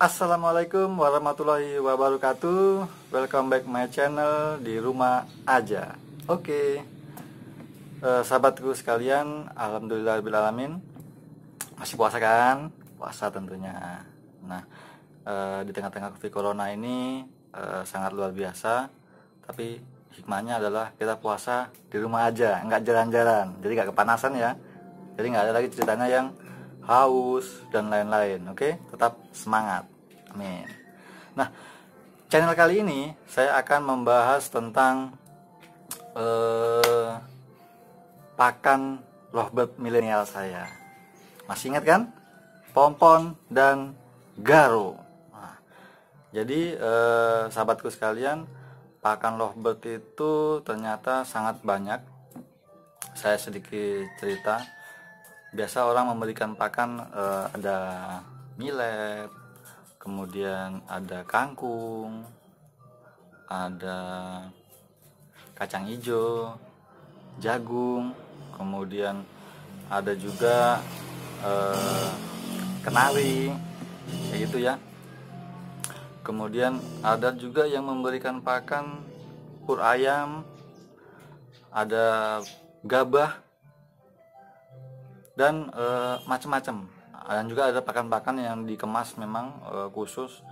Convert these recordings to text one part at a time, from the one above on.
Assalamualaikum warahmatullahi wabarakatuh. Welcome back my channel di rumah aja. Oke, sahabatku sekalian, alhamdulillahirobbilalamin. Masih puasa kan? Puasa tentunya. Nah, di tengah-tengah COVID Corona ini sangat luar biasa. Tapi hikmahnya adalah kita puasa di rumah aja, nggak jalan-jalan. Jadi nggak kepanasan ya. Jadi nggak ada lagi ceritanya yang haus dan lain-lain. Oke, tetap semangat. Amin. Nah, channel kali ini saya akan membahas tentang pakan lovebird milenial saya. Masih ingat kan? Pompon dan Garo. Nah, jadi sahabatku sekalian, pakan lovebird itu ternyata sangat banyak. Saya sedikit cerita. Biasa orang memberikan pakan ada millet, kemudian ada kangkung, ada kacang hijau, jagung, kemudian ada juga kenari, kayak gitu ya. Kemudian ada juga yang memberikan pakan pur ayam, ada gabah, dan macam-macam. Dan juga ada pakan-pakan yang dikemas memang khusus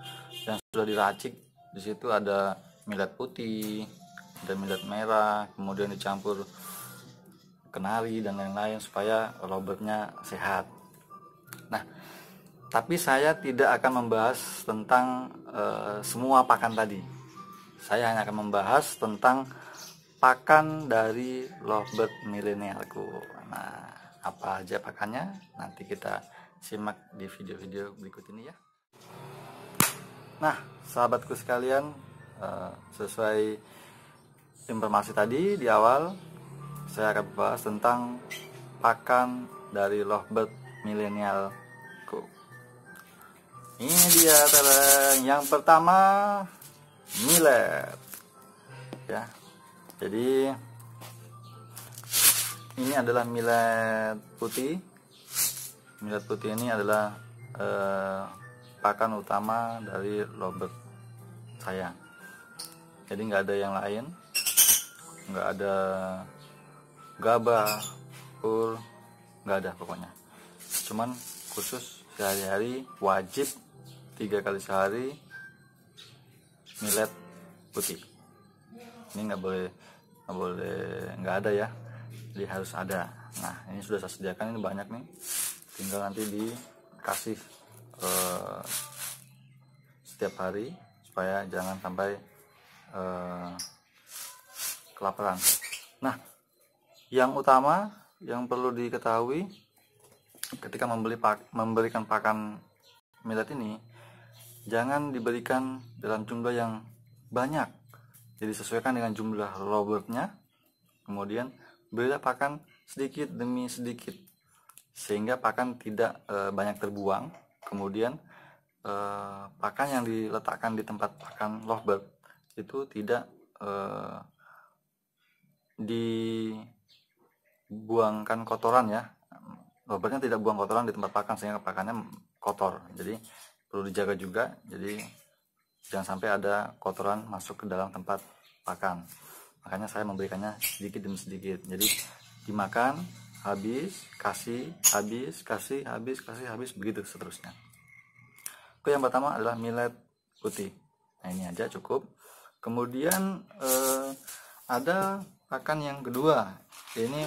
yang sudah diracik. Di situ ada millet putih, ada millet merah, kemudian dicampur kenari dan lain-lain supaya lovebird-nya sehat. Nah, tapi saya tidak akan membahas tentang semua pakan tadi. Saya hanya akan membahas tentang pakan dari lovebird milenialku. Nah, apa aja pakannya? Nanti kita simak di video-video berikut ini ya. Nah, sahabatku sekalian, sesuai informasi tadi di awal, saya akan bahas tentang pakan dari lovebird milenialku. Ini dia tereng. Yang pertama, millet. Ya. Jadi ini adalah millet putih. Millet putih ini adalah pakan utama dari lovebird saya. Jadi nggak ada yang lain, nggak ada gabah, pur, nggak ada pokoknya. Cuman khusus sehari-hari wajib 3 kali sehari millet putih. Ini nggak boleh nggak ada ya. Jadi harus ada. Nah, ini sudah saya sediakan, ini banyak nih, tinggal nanti dikasih setiap hari supaya jangan sampai kelaparan. Nah, yang utama yang perlu diketahui ketika memberikan pakan millet ini, jangan diberikan dalam jumlah yang banyak. Jadi sesuaikan dengan jumlah lovebird-nya. Kemudian berilah pakan sedikit demi sedikit sehingga pakan tidak banyak terbuang. Kemudian pakan yang diletakkan di tempat pakan lovebird itu tidak dibuangkan kotoran ya. Lovebird-nya tidak buang kotoran di tempat pakan sehingga pakannya kotor. Jadi perlu dijaga juga. Jadi jangan sampai ada kotoran masuk ke dalam tempat pakan. Makanya saya memberikannya sedikit demi sedikit. Jadi dimakan, habis, kasih, habis, kasih, habis, begitu seterusnya. Oke, yang pertama adalah millet putih. Nah, ini aja cukup. Kemudian ada pakan yang kedua. Ini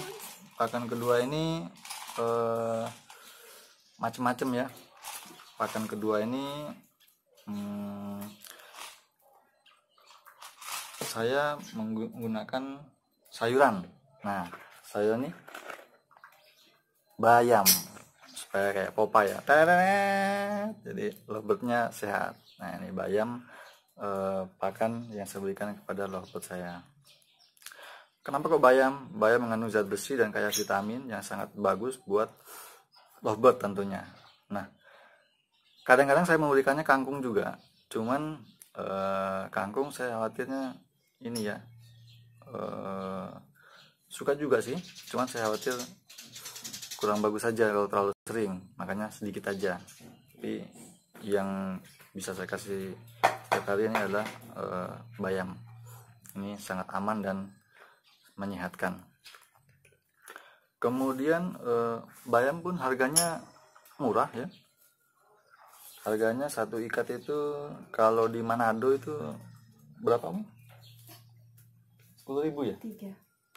pakan kedua ini macam-macam ya. Pakan kedua ini saya menggunakan sayuran. Nah, sayuran ini bayam supaya kayak Popeye ya. Jadi lovebird-nya sehat. Nah, ini bayam, pakan yang saya berikan kepada lovebird saya. Kenapa kok bayam? Bayam mengandung zat besi dan kaya vitamin yang sangat bagus buat lovebird tentunya. Nah, kadang-kadang saya memberikannya kangkung juga. Cuman kangkung saya khawatirnya ini ya, suka juga sih, cuman saya khawatir kurang bagus saja kalau terlalu sering, makanya sedikit aja. Tapi yang bisa saya kasih setiap hari ini adalah bayam. Ini sangat aman dan menyehatkan. Kemudian bayam pun harganya murah ya. Harganya satu ikat itu kalau di Manado itu berapa? 10.000 ya?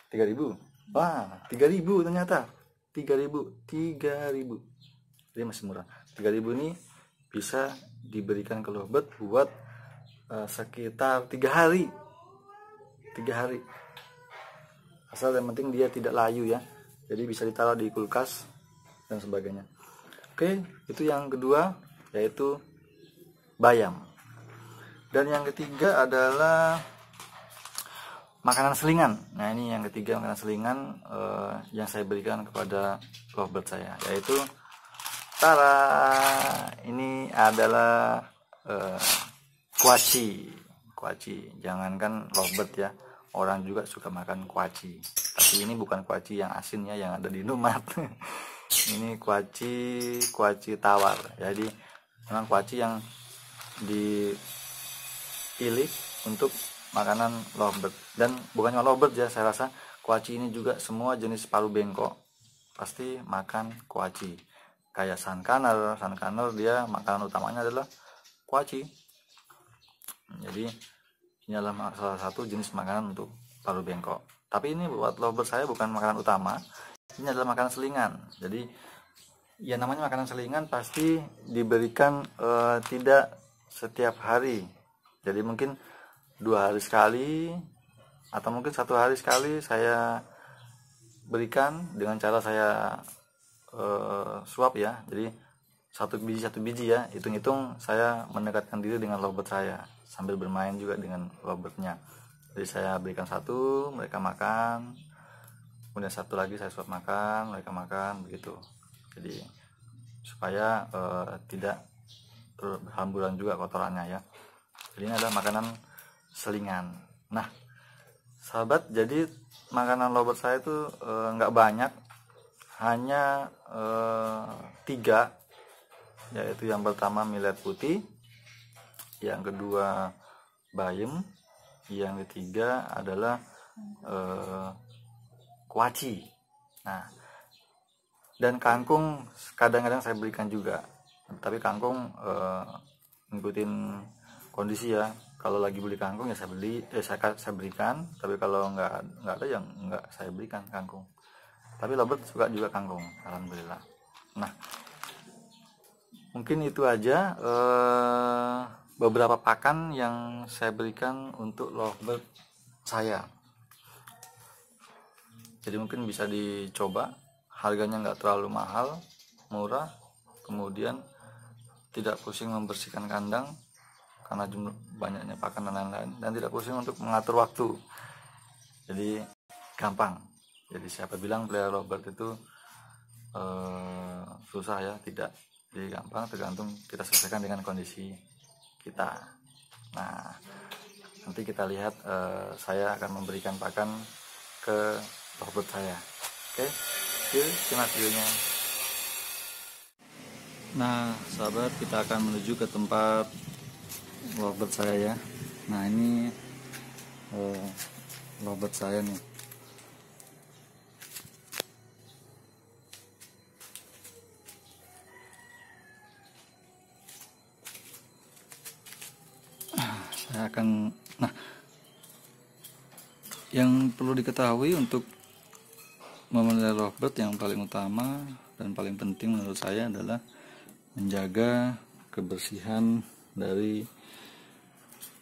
3.000. Wah, 3.000 ternyata. 3.000. Jadi masih murah. 3.000 ini bisa diberikan ke lovebird buat sekitar 3 hari. 3 hari. Asal yang penting dia tidak layu ya. Jadi bisa ditaruh di kulkas dan sebagainya. Oke, itu yang kedua, yaitu bayam. Dan yang ketiga adalah makanan selingan. Nah, ini yang ketiga, makanan selingan yang saya berikan kepada lovebird saya, yaitu ini adalah kuaci. Jangankan lovebird ya, orang juga suka makan kuaci. Tapi ini bukan kuaci yang asin ya, yang ada di Indomaret. Ini kuaci tawar. Jadi memang kuaci yang dipilih untuk makanan lovebird. Dan bukan cuma lovebird ya, saya rasa kuaci ini juga semua jenis paru bengkok pasti makan kuaci. Kayak suncanner dia makanan utamanya adalah kuaci. Jadi ini adalah salah satu jenis makanan untuk paru bengkok. Tapi ini buat lovebird saya bukan makanan utama. Ini adalah makanan selingan. Jadi ya namanya makanan selingan pasti diberikan tidak setiap hari. Jadi mungkin 2 hari sekali atau mungkin 1 hari sekali saya berikan dengan cara saya suap ya. Jadi satu biji ya, hitung-hitung saya mendekatkan diri dengan lovebird saya sambil bermain juga dengan lovebirdnya. Jadi saya berikan satu, mereka makan, kemudian satu lagi saya suap makan, mereka makan, begitu. Jadi supaya tidak berhamburan juga kotorannya ya. Jadi ini adalah makanan selingan. Nah sahabat, jadi makanan lovebird saya itu nggak banyak, hanya 3, yaitu yang pertama millet putih, yang kedua bayam, yang ketiga adalah kuaci. Nah, dan kangkung kadang-kadang saya berikan juga, tapi kangkung ngikutin kondisi ya. Kalau lagi beli kangkung ya saya berikan, tapi kalau nggak ada yang nggak saya berikan kangkung. Tapi lovebird suka juga kangkung, alhamdulillah. Nah, mungkin itu aja beberapa pakan yang saya berikan untuk lovebird saya. Jadi mungkin bisa dicoba, harganya nggak terlalu mahal, murah, kemudian tidak pusing membersihkan kandang karena jumlah banyaknya pakan dan lain-lain, dan tidak pusing untuk mengatur waktu. Jadi gampang. Jadi siapa bilang pelihara lovebird itu susah ya? Tidak. Jadi gampang, tergantung kita selesaikan dengan kondisi kita. Nah, nanti kita lihat saya akan memberikan pakan ke lovebird saya. Oke, simak videonya. Nah sahabat, kita akan menuju ke tempat lovebird saya ya. Nah ini lovebird saya nih. Saya akan, nah yang perlu diketahui untuk memelihara lovebird, yang paling utama dan paling penting menurut saya adalah menjaga kebersihan dari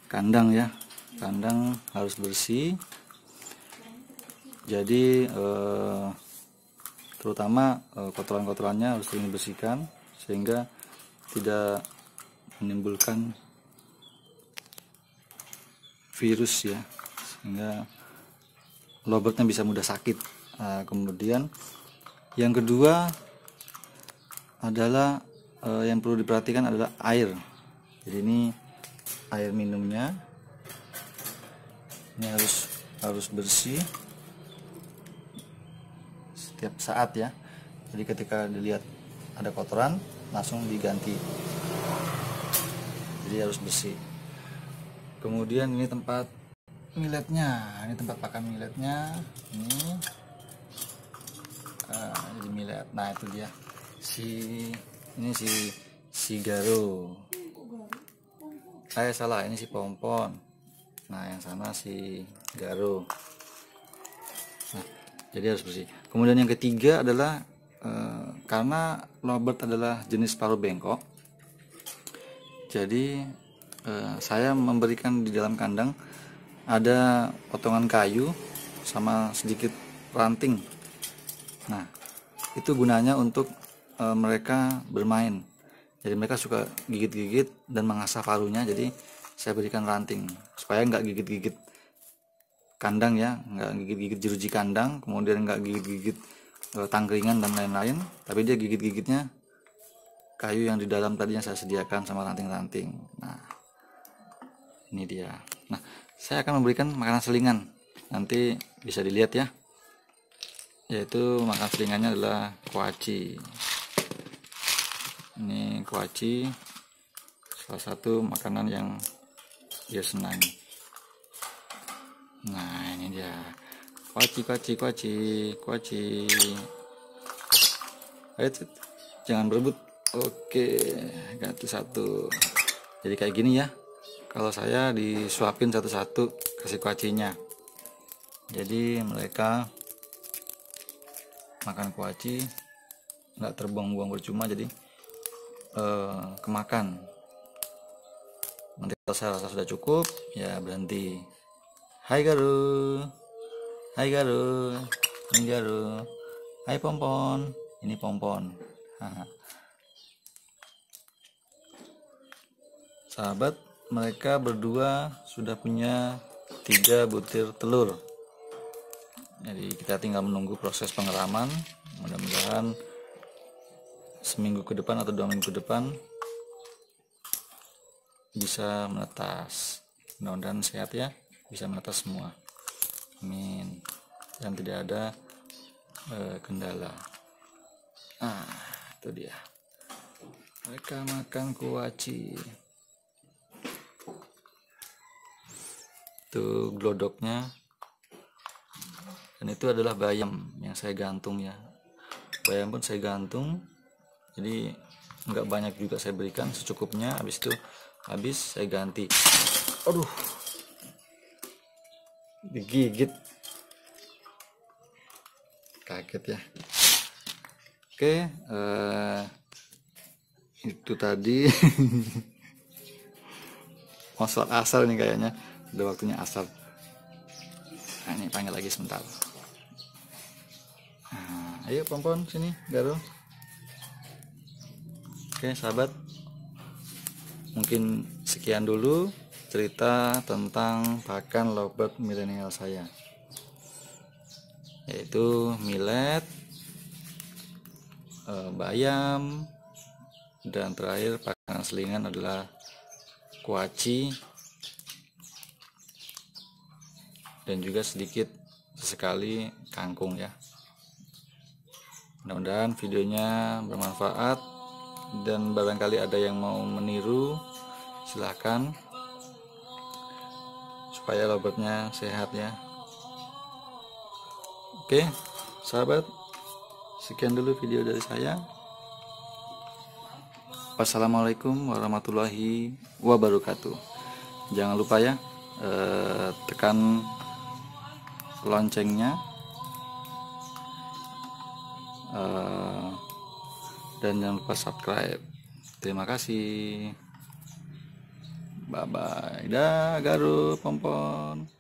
kandang ya. Kandang harus bersih. Jadi terutama kotoran-kotorannya harus sering dibersihkan sehingga tidak menimbulkan virus ya, sehingga lovebirdnya bisa mudah sakit. Kemudian yang kedua adalah yang perlu diperhatikan adalah air. Jadi ini air minumnya ini harus bersih setiap saat ya. Jadi ketika dilihat ada kotoran langsung diganti. jadi harus bersih. Kemudian ini tempat milletnya, ini tempat pakan milletnya, ini jadi millet. Nah itu dia ini si Garo. Salah, ini si Pompon. Nah yang sana si Garo. Nah jadi harus bersih. Kemudian yang ketiga adalah karena lovebird adalah jenis paruh bengkok, jadi saya memberikan di dalam kandang ada potongan kayu sama sedikit ranting. Nah itu gunanya untuk mereka bermain, jadi mereka suka gigit-gigit dan mengasah paruhnya, jadi saya berikan ranting supaya nggak gigit-gigit kandang ya, nggak gigit-gigit jeruji kandang, kemudian nggak gigit-gigit tangkringan dan lain-lain, tapi dia gigit-gigitnya kayu yang di dalam tadi yang saya sediakan sama ranting-ranting. Nah ini dia. Nah saya akan memberikan makanan selingan, nanti bisa dilihat ya, yaitu makanan selingannya adalah kuaci. Ini kuaci, salah satu makanan yang dia senangi. Nah ini dia, kuaci. Ayo jangan berebut. Oke, ganti satu. Jadi kayak gini ya, kalau saya disuapin satu-satu kasih kuacinya, jadi mereka makan kuaci nggak terbuang-buang percuma, jadi kemakan. Nanti kalau saya rasa sudah cukup ya berhenti. Hai Garo, ini Garo. Hai Pompon, ini Pompon. Sahabat, mereka berdua sudah punya 3 butir telur. Jadi kita tinggal menunggu proses pengeraman. Mudah-mudahan seminggu ke depan atau 2 minggu ke depan bisa menetas. Mudah-mudahan sehat ya, bisa menetas semua. Amin. Dan tidak ada kendala. Itu dia. Mereka makan kuaci. Itu glodoknya. Dan itu adalah bayam yang saya gantung ya. Bayam pun saya gantung. Jadi nggak banyak juga saya berikan, secukupnya. Habis saya ganti. Aduh, digigit, kaget ya. Oke, itu tadi mau sholat asar nih kayaknya, udah waktunya asar. Nah, ini panggil lagi sebentar. Nah, ayo Pompon sini, Garo. Oke sahabat, mungkin sekian dulu cerita tentang pakan lovebird milenial saya, yaitu millet, bayam, dan terakhir pakan selingan adalah kuaci, dan juga sedikit sesekali kangkung ya. Mudah-mudahan videonya bermanfaat, dan barangkali ada yang mau meniru silahkan, supaya lovebird-nya sehat ya. Oke sahabat, sekian dulu video dari saya. Wassalamualaikum warahmatullahi wabarakatuh. Jangan lupa ya, tekan loncengnya, dan jangan lupa subscribe. Terima kasih. Bye bye. Dah Garo, Pompon.